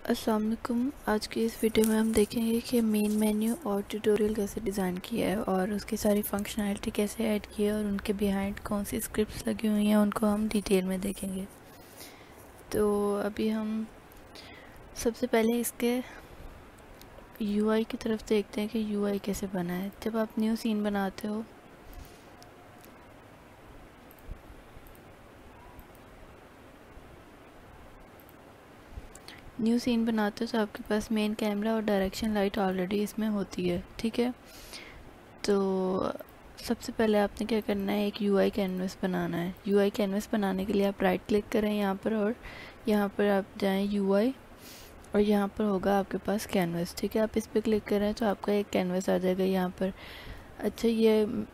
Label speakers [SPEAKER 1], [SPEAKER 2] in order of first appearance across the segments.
[SPEAKER 1] अस्सलाम वालेकुम। आज की इस वीडियो में हम देखेंगे कि मेन मेन्यू और ट्यूटोरियल कैसे डिज़ाइन किया है और उसकी सारी फंक्शनैलिटी कैसे ऐड की है और उनके बिहाइंड कौन सी स्क्रिप्ट्स लगी हुई हैं उनको हम डिटेल में देखेंगे। तो अभी हम सबसे पहले इसके यूआई की तरफ देखते हैं कि यूआई कैसे बना है। जब आप न्यू सीन बनाते हो तो आपके पास मेन कैमरा और डायरेक्शन लाइट ऑलरेडी इसमें होती है, ठीक है। तो सबसे पहले आपने क्या करना है, एक यूआई कैनवस बनाना है। यूआई कैनवस बनाने के लिए आप राइट क्लिक करें यहाँ पर और यहाँ पर आप जाएं यूआई और यहाँ पर होगा आपके पास कैनवस, ठीक है। आप इस पर क्लिक करें तो आपका एक कैनवस आ जाएगा यहाँ पर। अच्छा, ये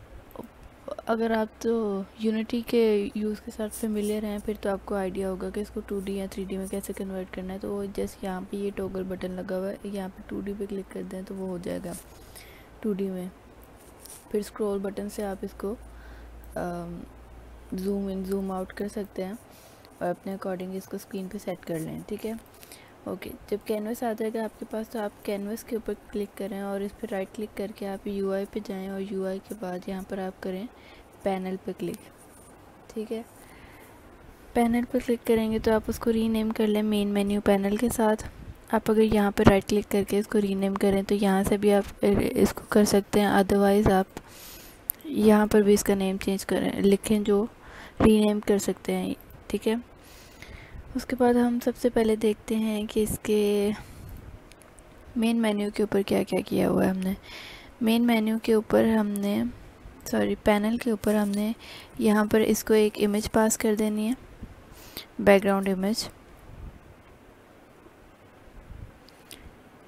[SPEAKER 1] अगर आप तो यूनिटी के यूज़ के साथ फेमिलियर हैं फिर तो आपको आइडिया होगा कि इसको 2D या 3D में कैसे कन्वर्ट करना है। तो जैसे यहाँ पे ये टॉगल बटन लगा हुआ है, यहाँ पे 2D पे क्लिक कर दें तो वो हो जाएगा 2D में। फिर स्क्रॉल बटन से आप इसको ज़ूम इन ज़ूम आउट कर सकते हैं और अपने अकॉर्डिंग इसको स्क्रीन पे सेट कर लें, ठीक है। ओके, जब कैनवस आ जाएगा आपके पास तो आप कैनवस के ऊपर क्लिक करें और इस पर राइट क्लिक करके आप यूआई पे जाएं और यूआई के बाद यहाँ पर आप करें पैनल पे क्लिक, ठीक है। पैनल पर क्लिक करेंगे तो आप उसको रीनेम कर लें मेन मेन्यू पैनल के साथ। आप अगर यहाँ पर राइट क्लिक करके इसको रीनेम करें तो यहाँ से भी आप इसको कर सकते हैं, अदरवाइज़ आप यहाँ पर भी इसका नेम चेंज करें, लिखें जो रीनेम कर सकते हैं, ठीक है। उसके बाद हम सबसे पहले देखते हैं कि इसके मेन मेन्यू के ऊपर क्या क्या किया हुआ है हमने। मेन मेन्यू के ऊपर हमने पैनल के ऊपर हमने यहाँ पर इसको एक इमेज पास कर देनी है, बैकग्राउंड इमेज।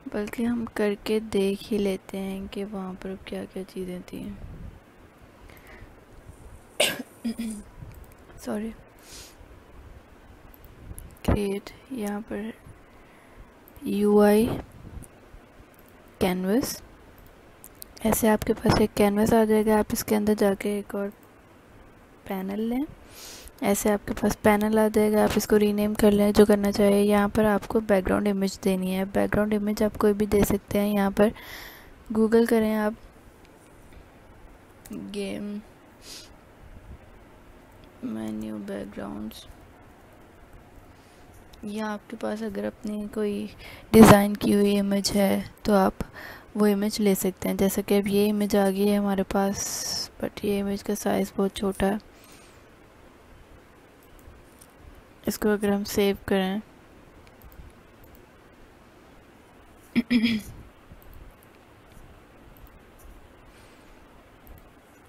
[SPEAKER 1] बल्कि हम करके देख ही लेते हैं कि वहाँ पर क्या क्या चीज़ें थी। सॉरी, क्रिएट, यहाँ पर यूआई कैनवस, ऐसे आपके पास एक कैनवस आ जाएगा। आप इसके अंदर जाके एक और पैनल लें, ऐसे आपके पास पैनल आ जाएगा। आप इसको रीनेम कर लें जो करना चाहिए। यहाँ पर आपको बैकग्राउंड इमेज देनी है। बैकग्राउंड इमेज आप कोई भी दे सकते हैं। यहाँ पर गूगल करें आप गेम मेन्यू बैकग्राउंड्स, या आपके पास अगर अपनी कोई डिज़ाइन की हुई इमेज है तो आप वो इमेज ले सकते हैं। जैसे कि अब ये इमेज आ गई है हमारे पास, बट ये इमेज का साइज़ बहुत छोटा है। इसको अगर हम सेव करें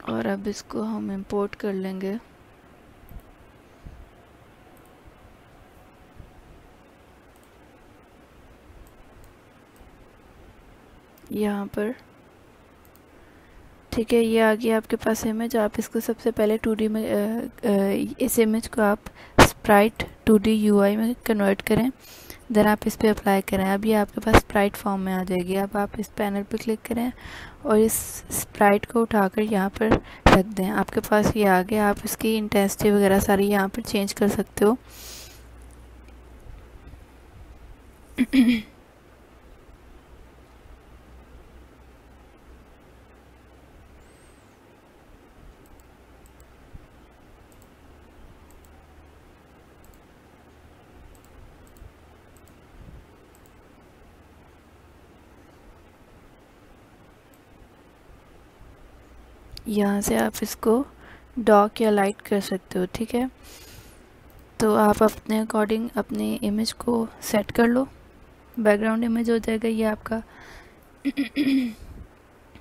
[SPEAKER 1] और अब इसको हम इंपोर्ट कर लेंगे। यहाँ पर ठीक है, ये आ गया आपके पास इमेज। आप इसको सबसे पहले 2D में इस इमेज को आप स्प्राइट 2D यूआई में कन्वर्ट करें, देन आप इस पर अप्लाई करें। अब ये आपके पास स्प्राइट फॉर्म में आ जाएगी। अब आप इस पैनल पर क्लिक करें और इस स्प्राइट को उठाकर यहाँ पर रख दें। आपके पास ये आ गया। आप इसकी इंटेंसिटी वगैरह सारी यहाँ पर चेंज कर सकते हो। यहाँ से आप इसको डार्क या लाइट कर सकते हो, ठीक है। तो आप अपने अकॉर्डिंग अपनी इमेज को सेट कर लो। बैकग्राउंड इमेज हो जाएगा ये आपका।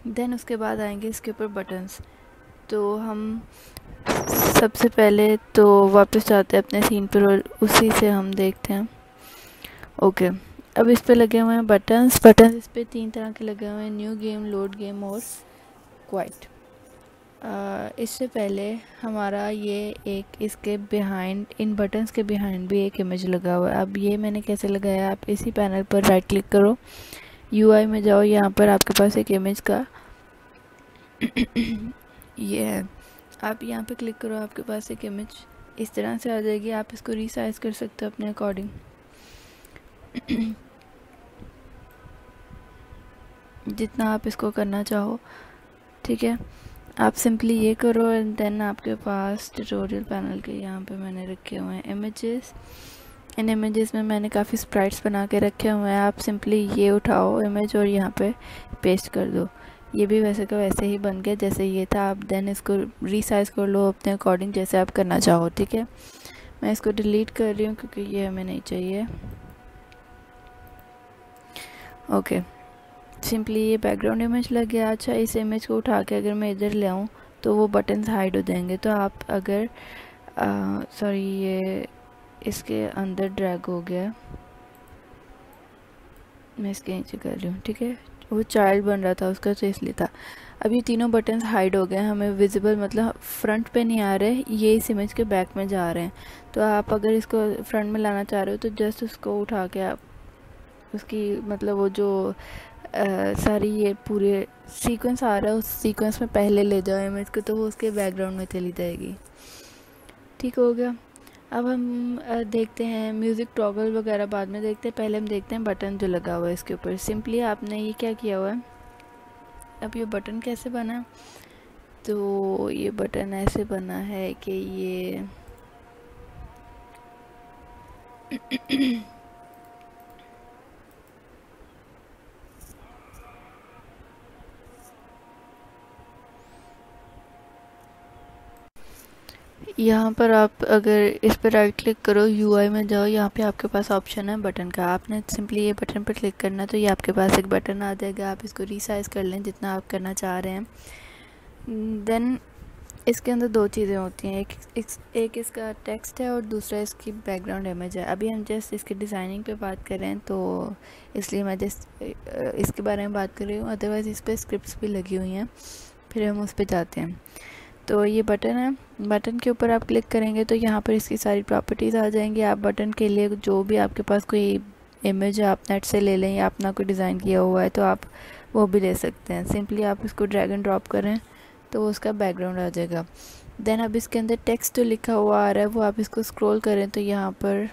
[SPEAKER 1] देन उसके बाद आएंगे इसके ऊपर बटन्स। तो हम सबसे पहले तो वापस जाते हैं अपने सीन पर और उसी से हम देखते हैं। ओके, अब इस पे लगे हुए हैं बटन्स। इस पे 3 तरह के लगे हुए हैं, न्यू गेम, लोड गेम और क्वाइट। इससे पहले हमारा ये एक इसके बिहाइंड, इन बटन्स के बिहाइंड भी एक इमेज लगा हुआ है। अब ये मैंने कैसे लगाया, आप इसी पैनल पर राइट क्लिक करो, यूआई में जाओ, यहाँ पर आपके पास एक इमेज का ये है। आप यहाँ पे क्लिक करो, आपके पास एक इमेज इस तरह से आ जाएगी। आप इसको रीसाइज कर सकते हो अपने अकॉर्डिंग। जितना आप इसको करना चाहो, ठीक है। आप सिंपली ये करो एंड देन आपके पास ट्यूटोरियल पैनल के यहाँ पे मैंने रखे हुए हैं इमेजेस। इन इमेजेस में मैंने काफ़ी स्प्राइट्स बना के रखे हुए हैं। आप सिंपली ये उठाओ इमेज और यहाँ पे पेस्ट कर दो। ये भी वैसे का वैसे ही बन गया जैसे ये था। आप देन इसको रीसाइज कर लो अपने अकॉर्डिंग जैसे आप करना चाहो, ठीक है। मैं इसको डिलीट कर रही हूँ क्योंकि ये हमें नहीं चाहिए। ओके, सिंपली ये बैकग्राउंड इमेज लग गया। अच्छा, इस इमेज को उठा के अगर मैं इधर ले आऊँ तो वो बटन्स हाइड हो जाएंगे। तो आप अगर सॉरी, ये इसके अंदर ड्रैग हो गया, मैं इसके नीचे कर रही हूँ, ठीक है। वो चाइल्ड बन रहा था उसका तो इसलिए था। अब ये तीनों बटन्स हाइड हो गए, हमें विजिबल मतलब फ्रंट पे नहीं आ रहे, ये इस इमेज के बैक में जा रहे हैं। तो आप अगर इसको फ्रंट में लाना चाह रहे हो तो जस्ट उसको उठा के आप उसकी मतलब वो जो सारी ये पूरे सीक्वेंस आ रहा है उस सीक्वेंस में पहले ले जाओ इमेज को, तो वो उसके बैकग्राउंड में चली जाएगी। ठीक हो गया। अब हम देखते हैं म्यूज़िक टॉगल वगैरह बाद में देखते हैं, पहले हम देखते हैं बटन जो लगा हुआ है इसके ऊपर। सिंपली आपने ये क्या किया हुआ है, अब ये बटन कैसे बना, तो ये बटन ऐसे बना है कि ये यहाँ पर आप अगर इस पर राइट क्लिक करो, यूआई में जाओ, यहाँ पे आपके पास ऑप्शन है बटन का। आपने सिंपली ये बटन पर क्लिक करना है तो ये आपके पास एक बटन आ जाएगा। आप इसको रीसाइज कर लें जितना आप करना चाह रहे हैं। देन इसके अंदर दो चीज़ें होती हैं, एक इसका टेक्स्ट है और दूसरा इसकी बैकग्राउंड इमेज है। अभी हम जस्ट इसके डिज़ाइनिंग पे बात कर रहे हैं तो इसलिए मैं जस्ट इसके बारे में बात कर रही हूँ। अदरवाइज़ इस पर स्क्रिप्ट्स भी लगी हुई हैं, फिर हम उस पर जाते हैं। तो ये बटन है, बटन के ऊपर आप क्लिक करेंगे तो यहाँ पर इसकी सारी प्रॉपर्टीज़ आ जाएंगी। आप बटन के लिए जो भी आपके पास कोई इमेज है आप नेट से ले लें या अपना कोई डिज़ाइन किया हुआ है तो आप वो भी ले सकते हैं। सिंपली आप इसको ड्रैग एंड ड्रॉप करें तो वो उसका बैकग्राउंड आ जाएगा। देन अब इसके अंदर टेक्स्ट जो लिखा हुआ आ रहा है वो आप इसको स्क्रॉल करें तो यहाँ पर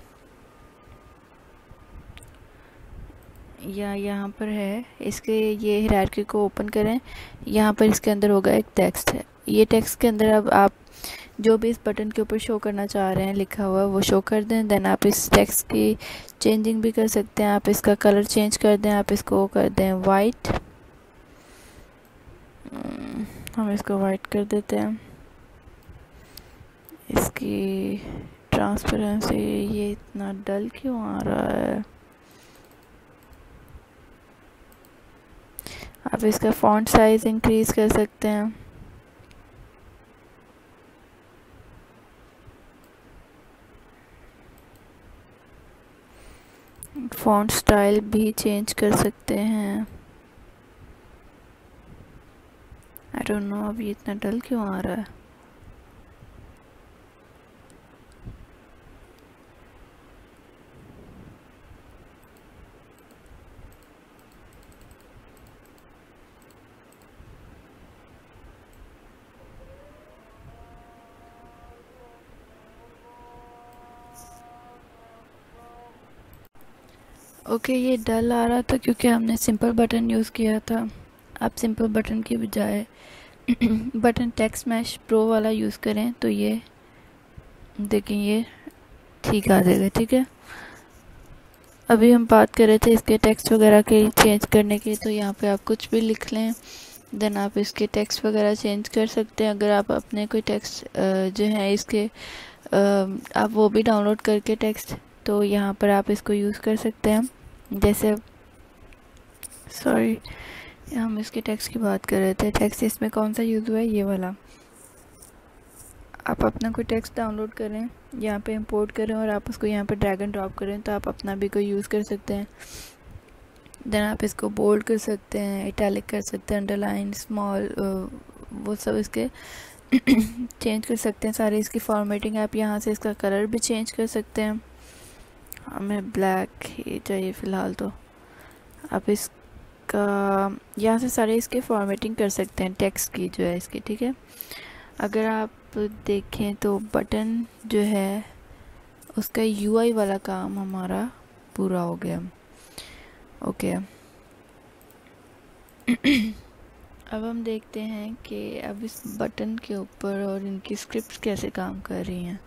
[SPEAKER 1] यहाँ पर है, इसके ये हायरार्की को ओपन करें। यहाँ पर इसके अंदर होगा एक टेक्स्ट है। ये टेक्स्ट के अंदर अब आप जो भी इस बटन के ऊपर शो करना चाह रहे हैं लिखा हुआ वो शो कर दें। देन आप इस टेक्स्ट की चेंजिंग भी कर सकते हैं, आप इसका कलर चेंज कर दें, आप इसको कर दें वाइट। हम इसको वाइट कर देते हैं। इसकी ट्रांसपेरेंसी, ये इतना डल क्यों आ रहा है। आप इसका फॉन्ट साइज इंक्रीज कर सकते हैं। फॉन्ट स्टाइल भी चेंज कर सकते हैं। आई डोंट नो अब ये इतना डल क्यों आ रहा है। ओके, ये डल आ रहा था क्योंकि हमने सिंपल बटन यूज़ किया था। आप सिंपल बटन की बजाय बटन टेक्स्ट मैश प्रो वाला यूज़ करें तो ये देखें ये ठीक आ जाएगा, ठीक है। अभी हम बात कर रहे थे इसके टेक्स्ट वगैरह के चेंज करने की, तो यहाँ पे आप कुछ भी लिख लें। देन आप इसके टेक्स्ट वगैरह चेंज कर सकते हैं। अगर आप अपने कोई टेक्स्ट जो है इसके आप वो भी डाउनलोड करके टेक्स्ट, तो यहाँ पर आप इसको यूज़ कर सकते हैं। जैसे सॉरी, हम इसके टेक्स्ट की बात कर रहे थे। टेक्स्ट इसमें कौन सा यूज़ हुआ है, ये वाला। आप अपना कोई टेक्स्ट डाउनलोड करें, यहाँ पे इंपोर्ट करें और आप उसको यहाँ पे ड्रैग एंड ड्रॉप करें तो आप अपना भी कोई यूज़ कर सकते हैं। देन आप इसको बोल्ड कर सकते हैं, इटैलिक कर सकते हैं, अंडरलाइन, स्मॉल, वो सब इसके चेंज कर सकते हैं सारे। इसकी फॉर्मेटिंग आप यहाँ से इसका कलर भी चेंज कर सकते हैं। हमें ब्लैक ही चाहिए फ़िलहाल, तो आप इसका यहाँ से सारे इसके फॉर्मेटिंग कर सकते हैं टेक्स्ट की जो है इसकी, ठीक है। अगर आप देखें तो बटन जो है उसका यूआई वाला काम हमारा पूरा हो गया। ओके, अब हम देखते हैं कि अब इस बटन के ऊपर और इनकी स्क्रिप्ट्स कैसे काम कर रही हैं।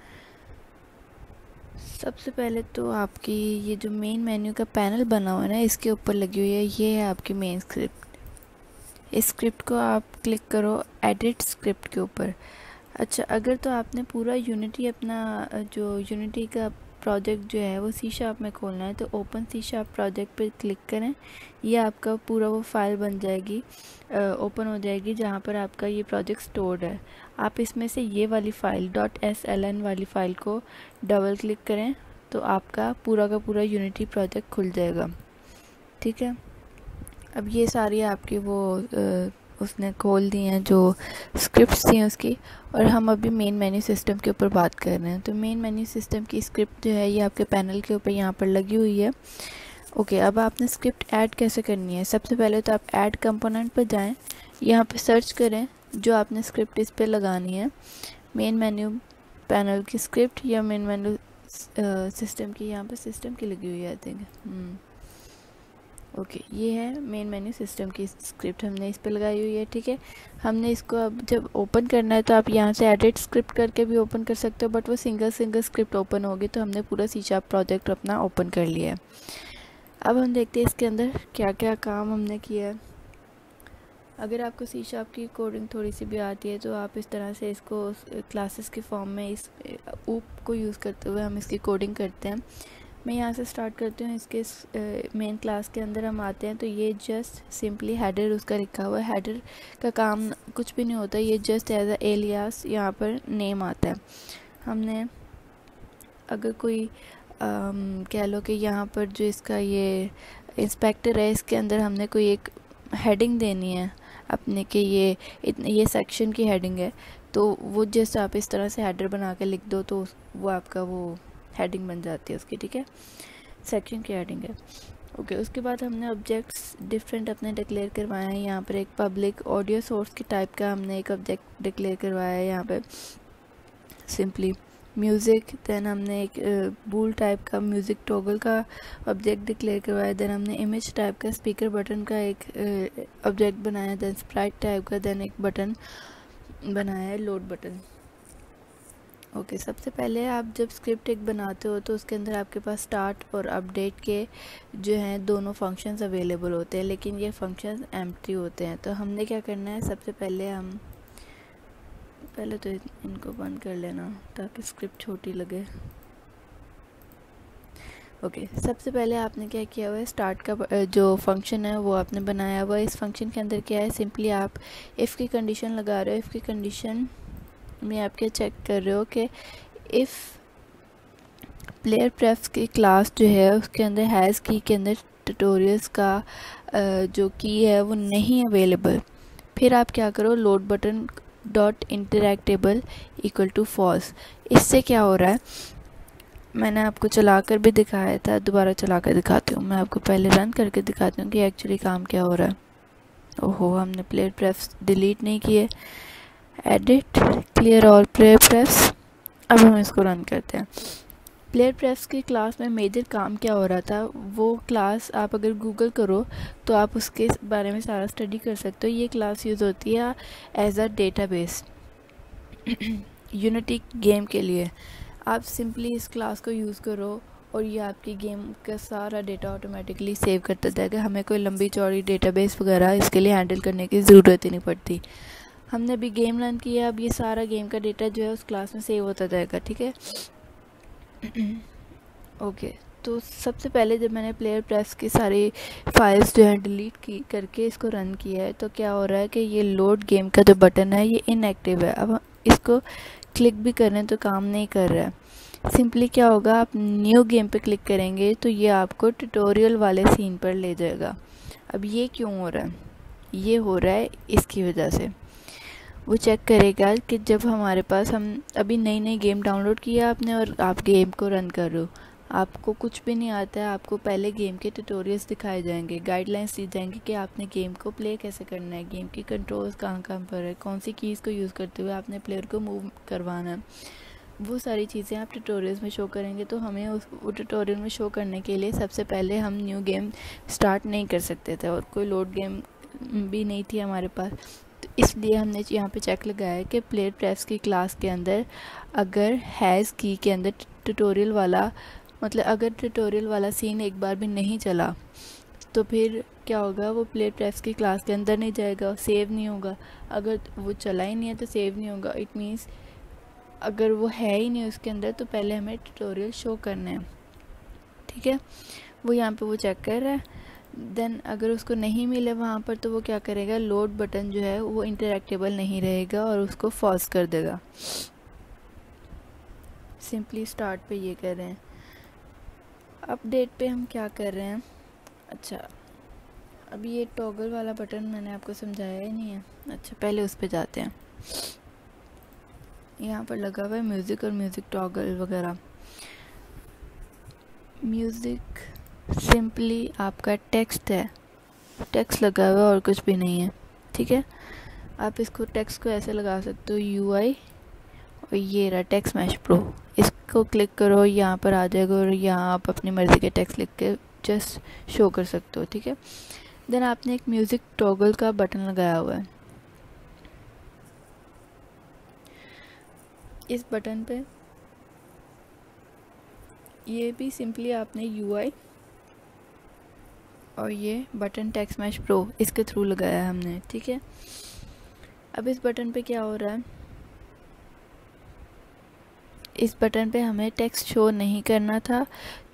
[SPEAKER 1] सबसे पहले तो आपकी ये जो मेन मेन्यू का पैनल बना हुआ है ना, इसके ऊपर लगी हुई है, ये है आपकी मेन स्क्रिप्ट। इस स्क्रिप्ट को आप क्लिक करो एडिट स्क्रिप्ट के ऊपर। अच्छा, अगर तो आपने पूरा यूनिटी अपना जो यूनिटी का प्रोजेक्ट जो है वो सी शार्प में खोलना है, तो ओपन सी शार्प प्रोजेक्ट पे क्लिक करें। ये आपका पूरा वो फाइल बन जाएगी, ओपन हो जाएगी, जहाँ पर आपका ये प्रोजेक्ट स्टोर्ड है। आप इसमें से ये वाली फ़ाइल .sln वाली फ़ाइल को डबल क्लिक करें तो आपका पूरा का पूरा यूनिटी प्रोजेक्ट खुल जाएगा। ठीक है, अब ये सारी आपकी वो उसने खोल दी हैं जो स्क्रिप्ट्स थी उसकी। और हम अभी मेन मेन्यू सिस्टम के ऊपर बात कर रहे हैं। तो मेन मेन्यू सिस्टम की स्क्रिप्ट जो है ये आपके पैनल के ऊपर यहाँ पर लगी हुई है। ओके, अब आपने स्क्रिप्ट ऐड कैसे करनी है। सबसे पहले तो आप ऐड कंपोनेंट पर जाएं, यहाँ पे सर्च करें जो आपने स्क्रिप्ट इस पर लगानी है। मेन मेन्यू पैनल की स्क्रिप्ट या मेन मेन्यू सिस्टम की, यहाँ पे सिस्टम की लगी हुई है आई थिंक। ओके, ये है मेन मेन्यू सिस्टम की स्क्रिप्ट, हमने इस पे लगाई हुई है। ठीक है, हमने इसको अब जब ओपन करना है तो आप यहाँ से एडिट स्क्रिप्ट करके भी ओपन कर सकते हो, बट वो सिंगल स्क्रिप्ट ओपन होगी। तो हमने पूरा सी शार्प प्रोजेक्ट अपना ओपन कर लिया है। अब हम देखते हैं इसके अंदर क्या क्या काम हमने किया है। अगर आपको सी शार्प की कोडिंग थोड़ी सी भी आती है तो आप इस तरह से इसको क्लासेस के फॉर्म में इस ऊप को यूज़ करते हुए हम इसकी कोडिंग करते हैं। मैं यहाँ से स्टार्ट करती हूँ। इसके मेन क्लास के अंदर हम आते हैं तो ये जस्ट सिंपली हेडर उसका लिखा हुआ है। हेडर का काम कुछ भी नहीं होता, ये जस्ट एज अ एलियास यहाँ पर नेम आता है। हमने अगर कोई कह लो कि यहाँ पर जो इसका ये इंस्पेक्टर है, इसके अंदर हमने कोई एक हेडिंग देनी है अपने के, ये सेक्शन की हेडिंग है, तो वो जस्ट आप इस तरह से हेडर बना के लिख दो तो वो आपका वो हेडिंग बन जाती है उसकी। ठीक है, सेक्शन की हेडिंग है। ओके, उसके बाद हमने ऑब्जेक्ट्स डिफरेंट अपने डिक्लेयर करवाए हैं। यहाँ पर एक पब्लिक ऑडियो सोर्स की टाइप का हमने एक ऑब्जेक्ट डिक्लेयर करवाया है यहाँ पे सिंपली म्यूज़िक। देन हमने एक बूल टाइप का म्यूज़िक टॉगल का ऑब्जेक्ट डिक्लेयर करवाया। देन हमने इमेज टाइप का स्पीकर बटन का एक ऑब्जेक्ट बनाया। देन स्प्राइट टाइप का, देन एक बटन बनाया है लोड बटन। ओके, सबसे पहले आप जब स्क्रिप्ट एक बनाते हो तो उसके अंदर आपके पास स्टार्ट और अपडेट के जो हैं दोनों फंक्शंस अवेलेबल होते हैं, लेकिन ये फंक्शंस एम्प्टी होते हैं। तो हमने क्या करना है, सबसे पहले तो इनको बंद कर लेना ताकि स्क्रिप्ट छोटी लगे। ओके, सबसे पहले आपने क्या किया हुआ है, स्टार्ट का जो फंक्शन है वो आपने बनाया हुआ है। इस फंक्शन के अंदर क्या है, सिंपली आप इफ़ की कंडीशन लगा रहे हो। इफ़ की कंडीशन में आप क्या चेक कर रहे हो कि इफ़ प्लेयर प्रेफ्स की क्लास जो है उसके अंदर हैज़ की के अंदर ट्यूटोरियल्स का जो की है वो नहीं अवेलेबल, फिर आप क्या करो, load button dot interactable equal to false. इससे क्या हो रहा है, मैंने आपको चलाकर भी दिखाया था, दोबारा चलाकर दिखाती हूँ। मैं आपको पहले रन करके दिखाती हूँ कि एक्चुअली काम क्या हो रहा है। ओहो, हमने प्लेयर प्रेफ्स डिलीट नहीं किए। Edit clear all player prefs. अब हम इसको रन करते हैं। प्लेयर प्रेफ्स की क्लास में मेजर काम क्या हो रहा था, वो क्लास आप अगर गूगल करो तो आप उसके बारे में सारा स्टडी कर सकते हो। ये क्लास यूज़ होती है as a database Unity game के लिए। आप सिंपली इस क्लास को यूज़ करो और ये आपकी गेम का सारा डेटा ऑटोमेटिकली सेव करता जाएगा। हमें कोई लंबी चौड़ी डेटाबेस वगैरह इसके लिए हैंडल करने की ज़रूरत ही नहीं पड़ती। हमने अभी गेम रन किया, अब ये सारा गेम का डेटा जो है उस क्लास में सेव होता जाएगा। ठीक है, ओके, तो सबसे पहले जब मैंने प्लेयर प्रेफ्स की सारी फाइल्स जो है डिलीट की करके इसको रन किया है तो क्या हो रहा है कि ये लोड गेम का जो बटन है ये इनएक्टिव है। अब इसको क्लिक भी कर रहे हैं तो काम नहीं कर रहा है। सिंपली क्या होगा, आप न्यू गेम पे क्लिक करेंगे तो ये आपको ट्यूटोरियल वाले सीन पर ले जाएगा। अब ये क्यों हो रहा है, ये हो रहा है इसकी वजह से। वो चेक करेगा कि जब हमारे पास, हम अभी नई नई गेम डाउनलोड किया आपने और आप गेम को रन कर रहे हो, आपको कुछ भी नहीं आता है, आपको पहले गेम के ट्यूटोरियल्स दिखाए जाएंगे, गाइडलाइंस दी जाएंगी कि आपने गेम को प्ले कैसे करना है, गेम की कंट्रोल्स कहाँ कहाँ पर है, कौन सी कीज़ को यूज़ करते हुए आपने प्लेयर को मूव करवाना है। वो सारी चीज़ें आप ट्यूटोरियल्स में शो करेंगे। तो हमें वो ट्यूटोरियल में शो करने के लिए सबसे पहले हम न्यू गेम स्टार्ट नहीं कर सकते थे और कोई लोड गेम भी नहीं थी हमारे पास, तो इसलिए हमने यहाँ पे चेक लगाया कि प्लेयर प्रेस की क्लास के अंदर अगर हैज़ की के अंदर ट्यूटोरियल वाला, मतलब अगर ट्यूटोरियल वाला सीन एक बार भी नहीं चला तो फिर क्या होगा, वो प्लेयर प्रेस की क्लास के अंदर नहीं जाएगा, सेव नहीं होगा। अगर वो चला ही नहीं है तो सेव नहीं होगा। इट मीन्स अगर वो है ही नहीं उसके अंदर तो पहले हमें ट्यूटोरियल शो करना है, ठीक है। वो यहाँ पे वो चेक कर रहा है। देन अगर उसको नहीं मिले वहाँ पर तो वो क्या करेगा, लोड बटन जो है वो इंटरैक्टेबल नहीं रहेगा और उसको फॉल्स कर देगा। सिंपली स्टार्ट पे ये कर रहे हैं। अपडेट पे हम क्या कर रहे हैं, अच्छा अभी ये टॉगल वाला बटन मैंने आपको समझाया ही नहीं है। अच्छा पहले उस पे जाते हैं। यहाँ पर लगा हुआ है म्यूज़िक और म्यूज़िक टॉगल वगैरह। म्यूज़िक सिंपली आपका टेक्स्ट है, टेक्स्ट लगा हुआ है और कुछ भी नहीं है, ठीक है। आप इसको टेक्स्ट को ऐसे लगा सकते हो UI, और ये रहा टेक्स्ट मैश प्रो, इसको क्लिक करो यहाँ पर आ जाएगा और यहाँ आप अपनी मर्ज़ी के टेक्स्ट लिख के जस्ट शो कर सकते हो, ठीक है। देन आपने एक म्यूज़िक टॉगल का बटन लगाया हुआ है। इस बटन पे ये भी सिंपली आपने UI और ये बटन टेक्स्ट मैश प्रो इसके थ्रू लगाया है हमने, ठीक है। अब इस बटन पे क्या हो रहा है, इस बटन पे हमें टेक्स्ट शो नहीं करना था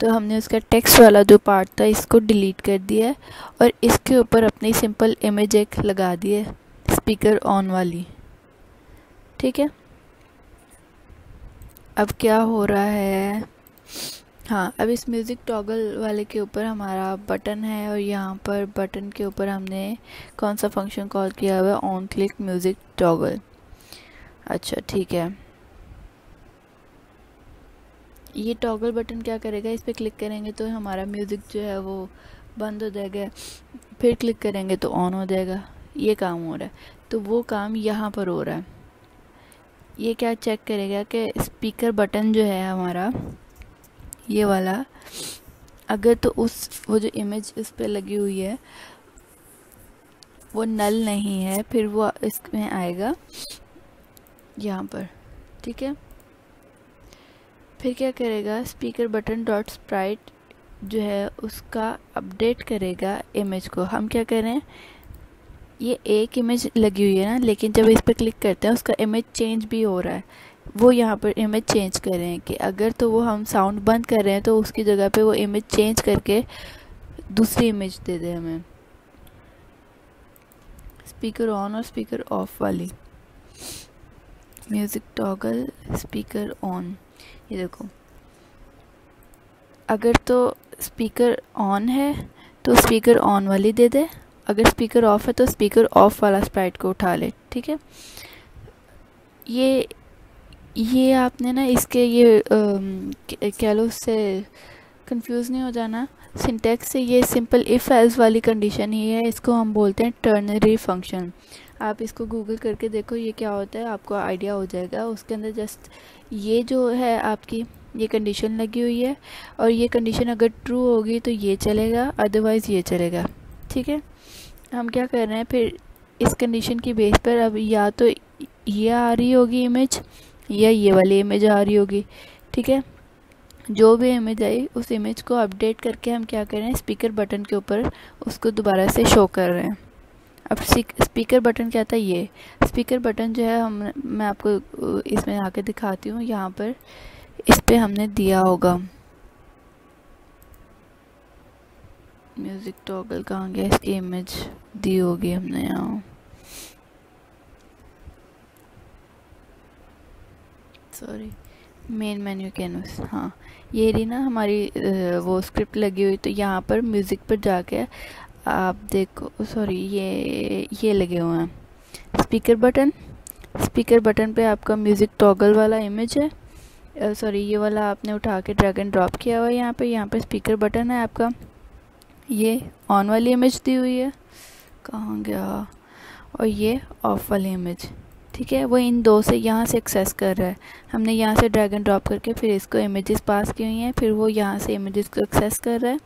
[SPEAKER 1] तो हमने उसका टेक्स्ट वाला जो पार्ट था इसको डिलीट कर दिया है और इसके ऊपर अपनी सिंपल इमेज एक लगा दी है स्पीकर ऑन वाली, ठीक है। अब क्या हो रहा है, हाँ अब इस म्यूज़िक टॉगल वाले के ऊपर हमारा बटन है और यहाँ पर बटन के ऊपर हमने कौन सा फंक्शन कॉल किया हुआ है, ऑन क्लिक म्यूज़िक टॉगल। अच्छा ठीक है, ये टॉगल बटन क्या करेगा, इस पर क्लिक करेंगे तो हमारा म्यूज़िक जो है वो बंद हो जाएगा, फिर क्लिक करेंगे तो ऑन हो जाएगा। ये काम हो रहा है, तो वो काम यहाँ पर हो रहा है। ये क्या चेक करेगा कि स्पीकर बटन जो है हमारा ये वाला, अगर तो वो जो इमेज इस पर लगी हुई है वो नल नहीं है, फिर वो इसमें आएगा यहाँ पर, ठीक है। फिर क्या करेगा, स्पीकर बटन डॉट स्प्राइट जो है उसका अपडेट करेगा इमेज को। हम क्या करें, ये एक इमेज लगी हुई है ना, लेकिन जब इस पर क्लिक करते हैं उसका इमेज चेंज भी हो रहा है। वो यहाँ पर इमेज चेंज कर रहे हैं कि अगर तो वो हम साउंड बंद कर रहे हैं तो उसकी जगह पे वो इमेज चेंज करके दूसरी इमेज दे दे हमें, स्पीकर ऑन और स्पीकर ऑफ वाली। म्यूज़िक टॉगल स्पीकर ऑन, ये देखो अगर तो स्पीकर ऑन है तो स्पीकर ऑन वाली दे दे, अगर स्पीकर ऑफ है तो स्पीकर ऑफ वाला स्प्राइट को उठा ले, ठीक है। ये आपने ना इसके ये क्या लो उससे कंफ्यूज नहीं हो जाना, सिंटैक्स से ये सिंपल इफ़ एल्स वाली कंडीशन ही है, इसको हम बोलते हैं टर्नरी फंक्शन। आप इसको गूगल करके देखो ये क्या होता है, आपको आइडिया हो जाएगा। उसके अंदर जस्ट ये जो है आपकी ये कंडीशन लगी हुई है और ये कंडीशन अगर ट्रू होगी तो ये चलेगा, अदरवाइज़ ये चलेगा, ठीक है। हम क्या कर रहे हैं फिर इस कंडीशन की बेस पर, अब या तो ये आ रही होगी इमेज या ये वाली इमेज आ रही होगी, ठीक है। जो भी इमेज आई उस इमेज को अपडेट करके हम क्या कर रहे हैं, स्पीकर बटन के ऊपर उसको दोबारा से शो कर रहे हैं। अब स्पीकर बटन क्या था, ये स्पीकर बटन जो है मैं आपको इसमें आके दिखाती हूँ। यहाँ पर इस पे हमने दिया होगा म्यूज़िक टॉगल, कहाँ गया, इसकी इमेज दी होगी हमने यहाँ, सॉरी मेन मेन्यू कैनवस, हाँ ये रही ना हमारी वो स्क्रिप्ट लगी हुई। तो यहाँ पर म्यूज़िक पर जाके आप देखो, सॉरी ये लगे हुए हैं स्पीकर बटन। स्पीकर बटन पे आपका म्यूज़िक टॉगल वाला इमेज है, सॉरी ये वाला आपने उठा के ड्रैग एंड ड्रॉप किया हुआ है। यहाँ पे स्पीकर बटन है आपका, ये ऑन वाली इमेज दी हुई है, कहाँ गया, और ये ऑफ वाली इमेज, ठीक है। वो इन दो से यहाँ से एक्सेस कर रहा है। हमने यहाँ से ड्रैग एंड ड्रॉप करके फिर इसको इमेजेस पास की हुई हैं, फिर वो यहाँ से इमेजेस को एक्सेस कर रहा है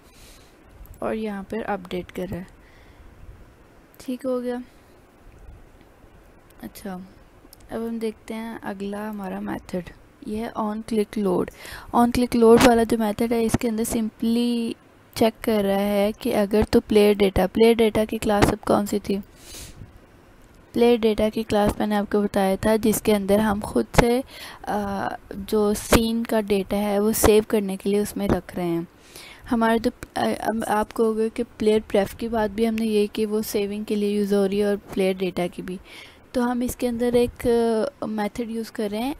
[SPEAKER 1] और यहाँ पर अपडेट कर रहा है, ठीक हो गया। अच्छा, अब हम देखते हैं अगला हमारा मेथड, ये है on click load. On click load वाला जो मेथड है, इसके अंदर सिंपली चेक कर रहा है कि अगर तो प्लेयर डेटा की क्लास अब कौन सी थी। प्लेयर डेटा की क्लास मैंने आपको बताया था, जिसके अंदर हम खुद से जो सीन का डेटा है वो सेव करने के लिए उसमें रख रहे हैं। हमारे तो अब आप कहोगे कि प्लेयर प्रेफ की बात भी हमने ये कि वो सेविंग के लिए यूज़ हो रही है और प्लेयर डेटा की भी। तो हम इसके अंदर एक मेथड यूज़ कर रहे हैं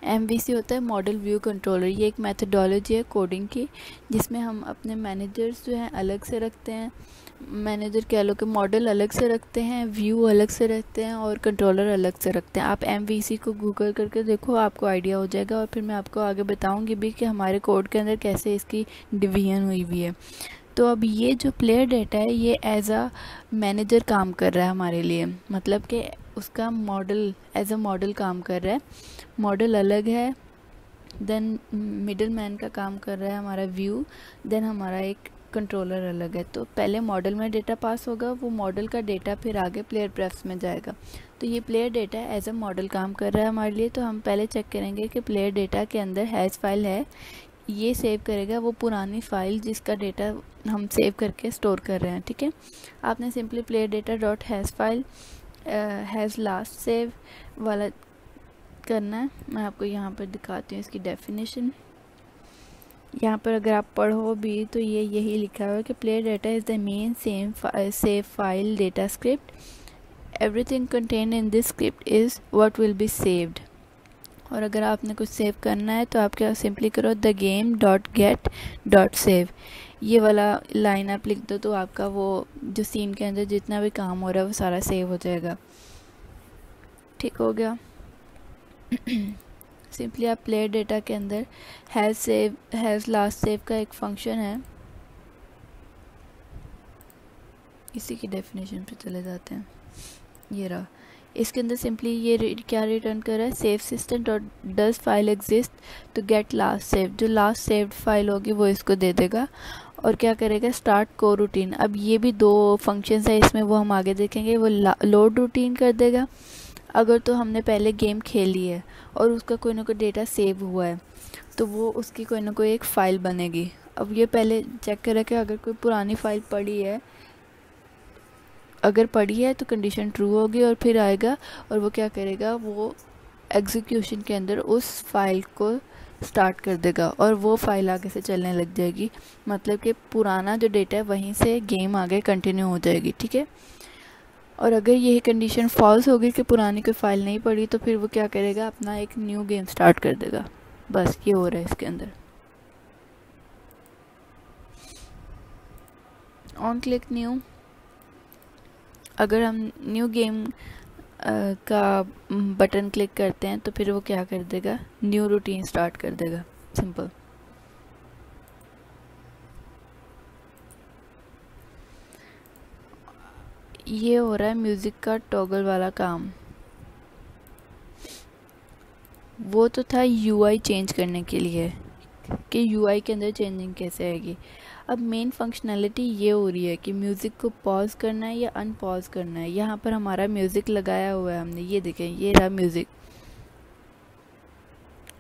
[SPEAKER 1] एमवीसी होता है मॉडल व्यू कंट्रोलर। ये एक मेथडोलॉजी है कोडिंग की, जिसमें हम अपने मैनेजर्स जो हैं अलग से रखते हैं। मैनेजर कह लो कि मॉडल अलग से रखते हैं, व्यू अलग से रखते हैं और कंट्रोलर अलग से रखते हैं। आप एमवीसी को गूगल करके देखो, आपको आइडिया हो जाएगा। और फिर मैं आपको आगे बताऊंगी भी कि हमारे कोड के अंदर कैसे इसकी डिवीजन हुई हुई है। तो अब ये जो प्लेयर डेटा है ये एज अ मैनेजर काम कर रहा है हमारे लिए, मतलब कि उसका मॉडल एज अ मॉडल काम कर रहा है। मॉडल अलग है, देन मिडल मैन का काम कर रहा है हमारा व्यू, देन हमारा एक कंट्रोलर अलग है। तो पहले मॉडल में डेटा पास होगा, वो मॉडल का डेटा फिर आगे प्लेयर प्रेफ्स में जाएगा। तो ये player data as a model काम कर रहा है हमारे लिए। तो हम पहले चेक करेंगे कि प्लेयर डेटा के अंदर हैश फाइल है, ये सेव करेगा वो पुरानी फाइल जिसका डेटा हम सेव करके स्टोर कर रहे हैं। ठीक है, आपने simply player data dot hash file has last save वाला करना है। मैं आपको यहाँ पर दिखाती हूँ इसकी डेफिनेशन। यहाँ पर अगर आप पढ़ो भी तो ये यही लिखा हुआ है कि player data is the main save file data script, everything contain in this script is what will be saved. और अगर आपने कुछ सेव करना है तो आप क्या सिंपली करो the game dot gate dot save, ये वाला लाइन आप लिख दो तो आपका वो जो सीन के अंदर जितना भी काम हो रहा है वो सारा सेव हो जाएगा। ठीक हो गया। सिंपली आप प्लेयर डेटा के अंदर हैज़ लास्ट सेव का एक फंक्शन है, इसी की डेफिनेशन पे चले जाते हैं। ये रहा, इसके अंदर सिंपली ये क्या रिटर्न कर रहा है, save system dot does file exist तो गेट लास्ट सेव, जो लास्ट सेव्ड फाइल होगी वो इसको दे देगा। और क्या करेगा, स्टार्ट को रूटीन। अब ये भी दो फंक्शंस है इसमें, वो हम आगे देखेंगे। वो लोड रूटीन कर देगा अगर तो हमने पहले गेम खेली है और उसका कोई ना कोई डेटा सेव हुआ है तो वो उसकी कोई ना कोई एक फ़ाइल बनेगी। अब ये पहले चेक करें कि अगर कोई पुरानी फ़ाइल पड़ी है, अगर पड़ी है तो कंडीशन ट्रू होगी और फिर आएगा और वो क्या करेगा, वो एग्जीक्यूशन के अंदर उस फाइल को स्टार्ट कर देगा और वो फाइल आगे से चलने लग जाएगी। मतलब कि पुराना जो डेटा है वहीं से गेम आगे कंटिन्यू हो जाएगी। ठीक है, और अगर यही कंडीशन फॉल्स होगी कि पुरानी कोई फाइल नहीं पड़ी तो फिर वो क्या करेगा, अपना एक न्यू गेम स्टार्ट कर देगा। बस ये हो रहा है इसके अंदर। ऑन क्लिक न्यू, अगर हम न्यू गेम का बटन क्लिक करते हैं तो फिर वो क्या कर देगा, न्यू रूटीन स्टार्ट कर देगा। सिंपल। ये हो रहा है म्यूज़िक का टॉगल वाला काम। वो तो था यूआई चेंज करने के लिए कि यूआई के अंदर चेंजिंग कैसे आएगी। अब मेन फंक्शनैलिटी ये हो रही है कि म्यूज़िक को पॉज करना है या अनपॉज करना है। यहाँ पर हमारा म्यूज़िक लगाया हुआ है हमने, ये देखें ये रहा म्यूज़िक।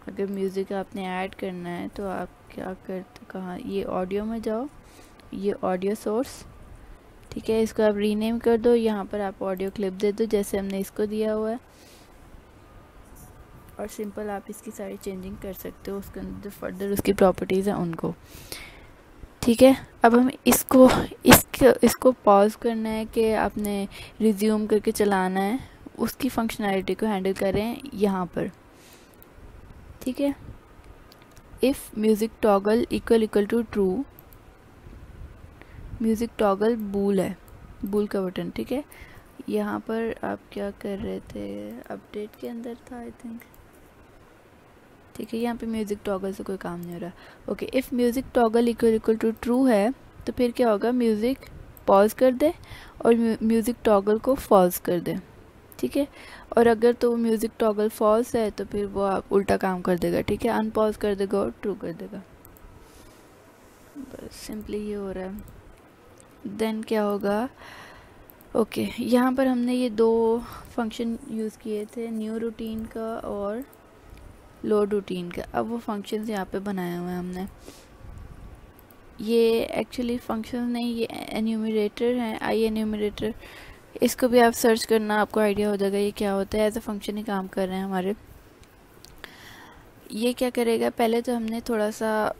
[SPEAKER 1] अगर म्यूज़िक आपने ऐड करना है तो आप क्या करते, कहाँ, ये ऑडियो में जाओ, ये ऑडियो सोर्स। ठीक है, इसको आप रीनेम कर दो, यहाँ पर आप ऑडियो क्लिप दे दो जैसे हमने इसको दिया हुआ है और सिंपल आप इसकी सारी चेंजिंग कर सकते हो। उसके अंदर फर्दर उसकी प्रॉपर्टीज़ हैं उनको। ठीक है, अब हम इसको पॉज करना है कि आपने रिज्यूम करके चलाना है, उसकी फंक्शनैलिटी को हैंडल करें यहाँ पर। ठीक है, if music toggle equal to true, music toggle bool है, बूल का बटन। ठीक है, यहाँ पर आप क्या कर रहे थे, अपडेट के अंदर था आई थिंक। ठीक है, यहाँ पे म्यूज़िक टॉगल से कोई काम नहीं हो रहा। Okay, if music toggle equal to true है तो फिर क्या होगा, म्यूज़िक पॉज कर दे और म्यूज़िक टॉगल को फॉल्स कर दे। ठीक है, और अगर तो म्यूज़िक टॉगल फॉल्स है तो फिर वो उल्टा काम कर देगा। ठीक है, अनपॉज कर देगा और ट्रू कर देगा। बस सिंपली ये हो रहा है। देन क्या होगा, ओके, यहाँ पर हमने ये दो फंक्शन यूज़ किए थे, न्यू रूटीन का और लोड रूटीन का। अब वो फंक्शंस यहाँ पे बनाए हुए हैं हमने। ये एक्चुअली फंक्शन नहीं, ये एन्यूमरेटर हैं, आई एन्यूमरेटर। इसको भी आप सर्च करना, आपको आइडिया हो जाएगा ये क्या होता है। एज अ फंक्शन ही काम कर रहे हैं हमारे। ये क्या करेगा, पहले तो हमने थोड़ा सा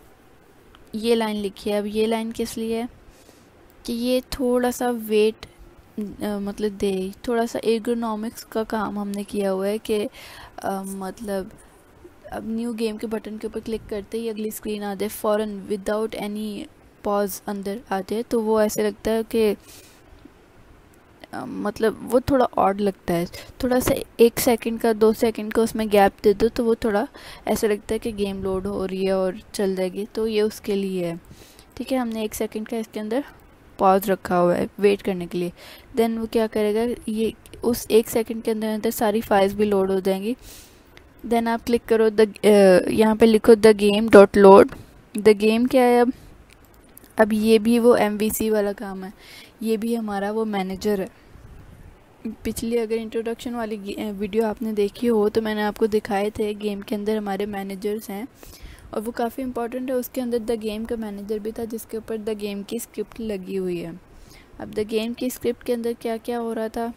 [SPEAKER 1] ये लाइन लिखी है। अब ये लाइन किस लिए है कि ये थोड़ा सा वेट मतलब दे, थोड़ा सा एर्गोनॉमिक्स का काम हमने किया हुआ है कि मतलब अब न्यू गेम के बटन के ऊपर क्लिक करते ही अगली स्क्रीन आ जाए फ़ौरन, विदाउट एनी पॉज अंदर आ जाए, तो वो ऐसे लगता है कि मतलब वो थोड़ा ऑड लगता है। थोड़ा सा 1 सेकंड का 2 सेकंड का उसमें गैप दे दो तो वो थोड़ा ऐसा लगता है कि गेम लोड हो रही है और चल जाएगी, तो ये उसके लिए है। ठीक है, हमने 1 सेकंड का इसके अंदर पॉज रखा हुआ है वेट करने के लिए। देन वो क्या करेगा, ये उस 1 सेकंड के अंदर अंदर सारी फाइल्स भी लोड हो जाएंगी। देन आप क्लिक करो यहाँ पे लिखो the game dot load. The game क्या है, अब ये भी वो MVC वाला काम है, ये भी हमारा वो मैनेजर है। पिछली अगर इंट्रोडक्शन वाली वीडियो आपने देखी हो तो मैंने आपको दिखाए थे गेम के अंदर हमारे मैनेजर्स हैं और वो काफ़ी इंपॉर्टेंट है। उसके अंदर द गेम का मैनेजर भी था जिसके ऊपर द गेम की स्क्रिप्ट लगी हुई है। अब द गेम की स्क्रिप्ट के अंदर क्या क्या हो रहा था,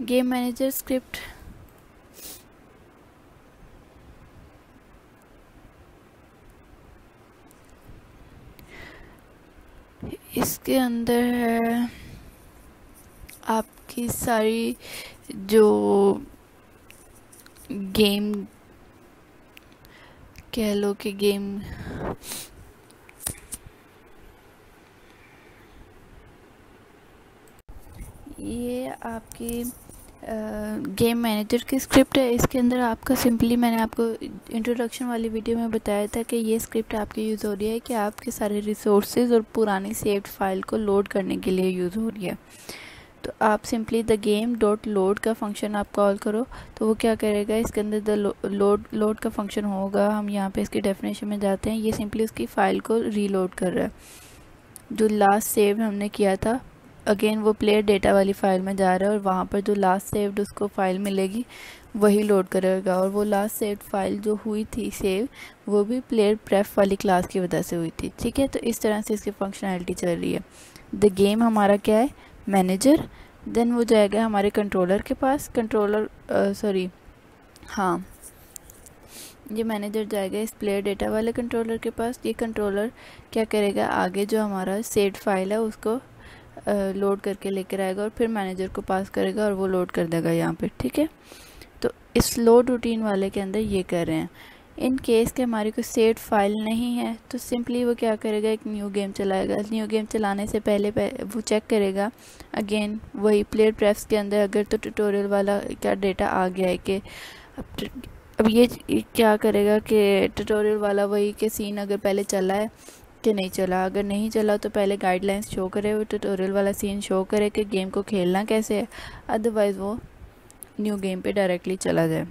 [SPEAKER 1] गेम मैनेजर स्क्रिप्ट इसके अंदर है आपकी सारी जो गेम कह लो कि गेम ये आपकी गेम मैनेजर की स्क्रिप्ट है। इसके अंदर आपका सिंपली मैंने आपको इंट्रोडक्शन वाली वीडियो में बताया था कि ये स्क्रिप्ट आपकी यूज़ हो रही है कि आपके सारे रिसोर्सेज और पुरानी सेव्ड फाइल को लोड करने के लिए यूज़ हो रही है। तो आप simply the game dot load का फंक्शन आप कॉल करो तो वो क्या करेगा, इसके अंदर द लोड का फंक्शन होगा। हम यहाँ पे इसकी डेफिनेशन में जाते हैं। ये सिंपली उसकी फ़ाइल को रीलोड कर रहा है। जो लास्ट सेव हमने किया था, अगेन वो प्लेयर डेटा वाली फ़ाइल में जा रहा है और वहाँ पर जो लास्ट सेव्ड उसको फ़ाइल मिलेगी वही लोड करेगा। और वो लास्ट सेव्ड फाइल जो हुई थी सेव, वो भी प्लेयर प्रेफ वाली क्लास की वजह से हुई थी। ठीक है, तो इस तरह से इसकी फंक्शनैलिटी चल रही है। द गेम हमारा क्या है, मैनेजर। देन वो जाएगा हमारे कंट्रोलर के पास, ये मैनेजर जाएगा इस प्लेयर डेटा वाले कंट्रोलर के पास। ये कंट्रोलर क्या करेगा, आगे जो हमारा सेव्ड फाइल है उसको लोड करके लेकर आएगा और फिर मैनेजर को पास करेगा और वो लोड कर देगा यहाँ पे। ठीक है, तो इस लोड रूटीन वाले के अंदर ये कर रहे हैं। इन केस के हमारी कोई सेव्ड फाइल नहीं है तो सिंपली वो क्या करेगा, एक न्यू गेम चलाएगा। न्यू गेम चलाने से पहले वो चेक करेगा अगेन वही प्लेयर प्रेफ्स के अंदर अगर तो ट्यूटोरियल वाला क्या डेटा आ गया है कि अब ये क्या करेगा कि ट्यूटोरियल वाला वही के सीन अगर पहले चला है कि नहीं चला। अगर नहीं चला तो पहले गाइडलाइंस शो करे, वो ट्यूटोरियल वाला सीन शो करे कि गेम को खेलना कैसे है, अदरवाइज़ वो न्यू गेम पे डायरेक्टली चला जाए।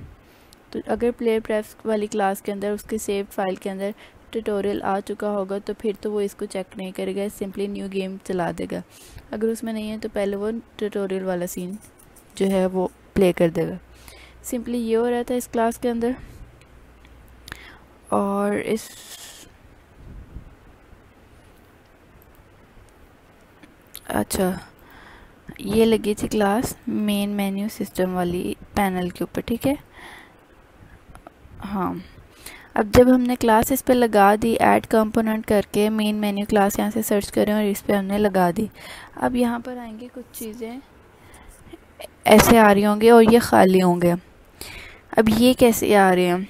[SPEAKER 1] तो अगर प्लेयर प्रेफ्स वाली क्लास के अंदर उसके सेव फाइल के अंदर ट्यूटोरियल आ चुका होगा तो फिर तो वो इसको चेक नहीं करेगा, सिंपली न्यू गेम चला देगा। अगर उसमें नहीं है तो पहले वो ट्यूटोरियल वाला सीन जो है वो प्ले कर देगा। सिंपली ये हो रहा था इस क्लास के अंदर। और इस अच्छा, ये लगी थी क्लास मेन मेन्यू सिस्टम वाली पैनल के ऊपर। ठीक है, हाँ, अब जब हमने क्लास इस पे लगा दी ऐड कंपोनेंट करके, मेन मेन्यू क्लास यहाँ से सर्च करें और इस पे हमने लगा दी। अब यहाँ पर आएंगे कुछ चीज़ें ऐसे आ रही होंगी और ये खाली होंगे। अब ये कैसे आ रहे हैं,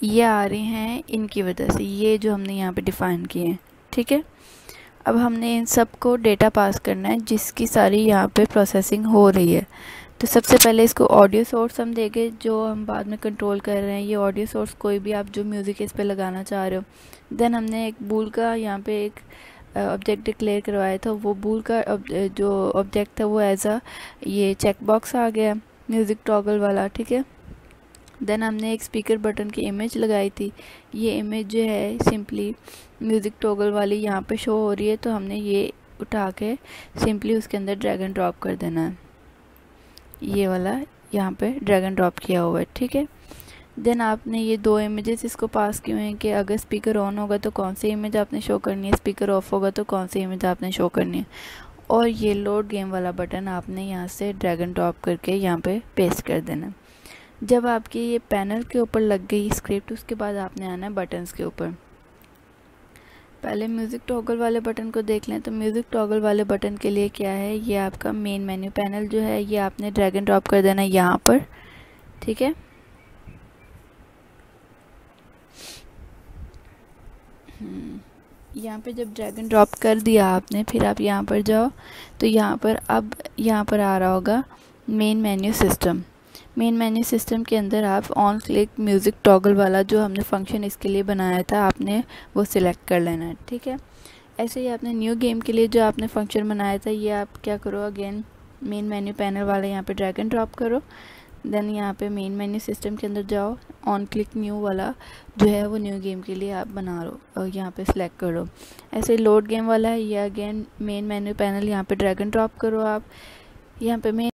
[SPEAKER 1] ये आ रहे हैं इनकी वजह से, ये जो हमने यहाँ पे डिफ़ाइन किए हैं। ठीक है, अब हमने इन सब को डेटा पास करना है जिसकी सारी यहाँ पे प्रोसेसिंग हो रही है। तो सबसे पहले इसको ऑडियो सोर्स हम देंगे जो हम बाद में कंट्रोल कर रहे हैं। ये ऑडियो सोर्स कोई भी आप जो म्यूज़िक इस पे लगाना चाह रहे हो। देन हमने एक बूल का यहाँ पे एक ऑब्जेक्ट डिक्लेयर करवाया था, वो बूल का जो ऑब्जेक्ट था वो एज अ ये चेक बॉक्स आ गया म्यूज़िक टॉगल वाला। ठीक है, देन हमने एक स्पीकर बटन की इमेज लगाई थी। ये इमेज जो है सिंपली म्यूज़िक टॉगल वाली यहाँ पे शो हो रही है, तो हमने ये उठा के सिंपली उसके अंदर ड्रैग एंड ड्रॉप कर देना है। ये वाला यहाँ पे ड्रैग एंड ड्रॉप किया हुआ है, ठीक है। देन आपने ये 2 इमेजेस इसको पास किए हैं कि अगर स्पीकर ऑन होगा तो कौन सी इमेज आपने शो करनी है, स्पीकर ऑफ होगा तो कौन सी इमेज आपने शो करनी है। और ये लोड गेम वाला बटन आपने यहाँ से ड्रैग एंड ड्रॉप करके यहाँ पे पेस्ट कर देना। जब आपकी ये पैनल के ऊपर लग गई स्क्रिप्ट, उसके बाद आपने आना है बटन्स के ऊपर। पहले म्यूज़िक टॉगल वाले बटन को देख लें। तो म्यूज़िक टॉगल वाले बटन के लिए क्या है, ये आपका मेन मेन्यू पैनल जो है ये आपने ड्रैग एंड ड्रॉप कर देना है यहाँ पर, ठीक है। यहाँ पे जब ड्रैग एंड ड्रॉप कर दिया आपने, फिर आप यहाँ पर जाओ तो यहाँ पर अब यहाँ पर आ रहा होगा main menu system. Main menu system के अंदर आप ऑन क्लिक म्यूज़िक टॉगल वाला जो हमने फंक्शन इसके लिए बनाया था आपने वो सिलेक्ट कर लेना है, ठीक है। ऐसे ही आपने न्यू गेम के लिए जो आपने फंक्शन बनाया था ये आप क्या करो, अगेन मेन मेन्यू पैनल वाला यहाँ पे ड्रैग एंड ड्रॉप करो। देन यहाँ पे मेन मेन्यू सिस्टम के अंदर जाओ, ऑन क्लिक न्यू वाला जो है वो न्यू गेम के लिए आप बना लो और यहाँ पे सिलेक्ट करो। ऐसे लोड गेम वाला है ये अगेन मेन मेन्यू पैनल यहाँ पे ड्रैग एंड ड्रॉप करो आप। यहाँ पे मेन